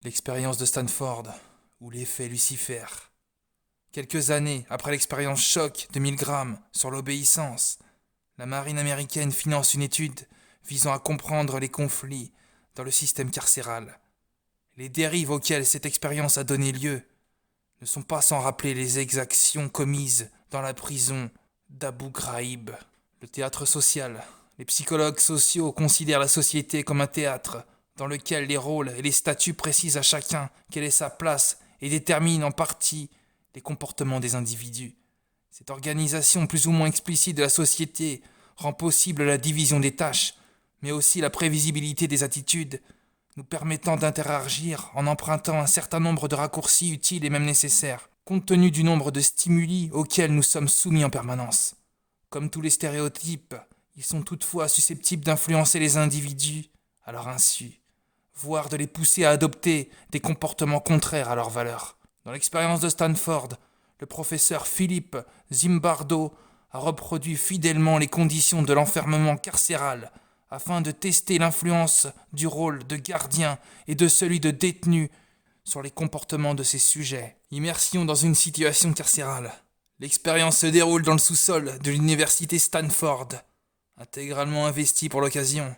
L'expérience de Stanford, ou l'effet Lucifer. Quelques années après l'expérience choc de Milgram sur l'obéissance, la marine américaine finance une étude visant à comprendre les conflits dans le système carcéral. Les dérives auxquelles cette expérience a donné lieu ne sont pas sans rappeler les exactions commises dans la prison d'Abu Ghraib. Le théâtre social. Les psychologues sociaux considèrent la société comme un théâtre dans lequel les rôles et les statuts précisent à chacun quelle est sa place et déterminent en partie les comportements des individus. Cette organisation plus ou moins explicite de la société rend possible la division des tâches, mais aussi la prévisibilité des attitudes, nous permettant d'interagir en empruntant un certain nombre de raccourcis utiles et même nécessaires, compte tenu du nombre de stimuli auxquels nous sommes soumis en permanence. Comme tous les stéréotypes, ils sont toutefois susceptibles d'influencer les individus à leur insu, voire de les pousser à adopter des comportements contraires à leurs valeurs. Dans l'expérience de Stanford, le professeur Philippe Zimbardo a reproduit fidèlement les conditions de l'enfermement carcéral afin de tester l'influence du rôle de gardien et de celui de détenu sur les comportements de ses sujets. Immersion dans une situation carcérale. L'expérience se déroule dans le sous-sol de l'université Stanford, intégralement investie pour l'occasion.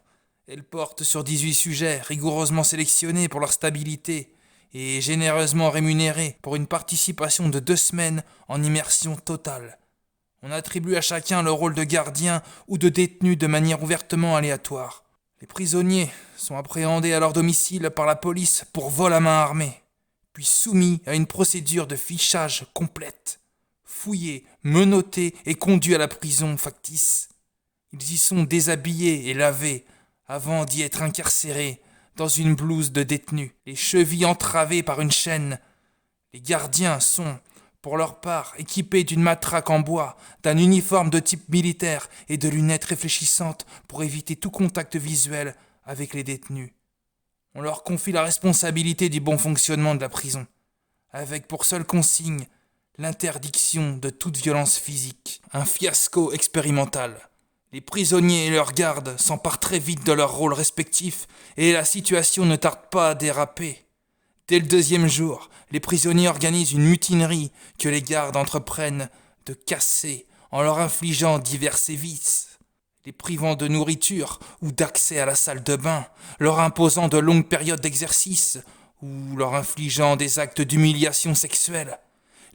Elle porte sur 18 sujets rigoureusement sélectionnés pour leur stabilité et généreusement rémunérés pour une participation de 2 semaines en immersion totale. On attribue à chacun le rôle de gardien ou de détenu de manière ouvertement aléatoire. Les prisonniers sont appréhendés à leur domicile par la police pour vol à main armée, puis soumis à une procédure de fichage complète, fouillés, menottés et conduits à la prison factice. Ils y sont déshabillés et lavés avant d'y être incarcérés dans une blouse de détenu, les chevilles entravées par une chaîne. Les gardiens sont, pour leur part, équipés d'une matraque en bois, d'un uniforme de type militaire et de lunettes réfléchissantes pour éviter tout contact visuel avec les détenus. On leur confie la responsabilité du bon fonctionnement de la prison, avec pour seule consigne l'interdiction de toute violence physique. Un fiasco expérimental. Les prisonniers et leurs gardes s'emparent très vite de leurs rôles respectifs et la situation ne tarde pas à déraper. Dès le 2e jour, les prisonniers organisent une mutinerie que les gardes entreprennent de casser en leur infligeant divers sévices, les privant de nourriture ou d'accès à la salle de bain, leur imposant de longues périodes d'exercice ou leur infligeant des actes d'humiliation sexuelle.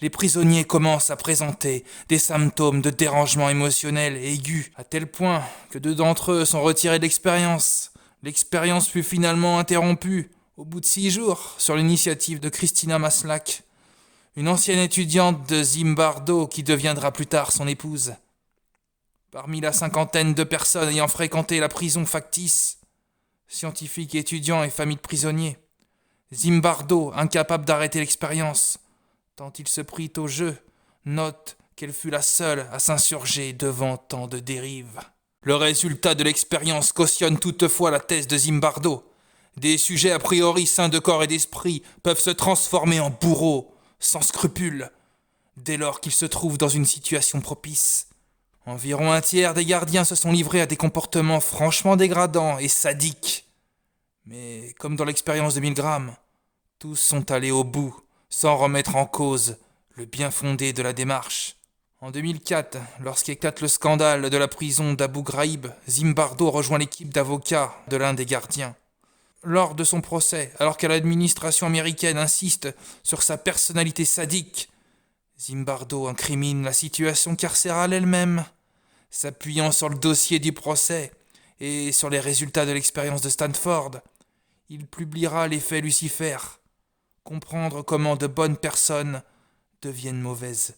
Les prisonniers commencent à présenter des symptômes de dérangement émotionnel aigu, à tel point que 2 d'entre eux sont retirés de l'expérience. L'expérience fut finalement interrompue au bout de 6 jours sur l'initiative de Christina Maslach, une ancienne étudiante de Zimbardo qui deviendra plus tard son épouse. Parmi la 50aine de personnes ayant fréquenté la prison factice, scientifiques, étudiants et familles de prisonniers, Zimbardo, incapable d'arrêter l'expérience, tant il se prit au jeu, note qu'elle fut la seule à s'insurger devant tant de dérives. Le résultat de l'expérience cautionne toutefois la thèse de Zimbardo. Des sujets a priori sains de corps et d'esprit peuvent se transformer en bourreaux, sans scrupules, dès lors qu'ils se trouvent dans une situation propice. Environ un tiers des gardiens se sont livrés à des comportements franchement dégradants et sadiques. Mais comme dans l'expérience de Milgram, tous sont allés au bout, sans remettre en cause le bien fondé de la démarche. En 2004, lorsqu'éclate le scandale de la prison d'Abu Ghraib, Zimbardo rejoint l'équipe d'avocats de l'un des gardiens. Lors de son procès, alors que l'administration américaine insiste sur sa personnalité sadique, Zimbardo incrimine la situation carcérale elle-même, s'appuyant sur le dossier du procès et sur les résultats de l'expérience de Stanford. Il publiera l'effet Lucifer, comprendre comment de bonnes personnes deviennent mauvaises.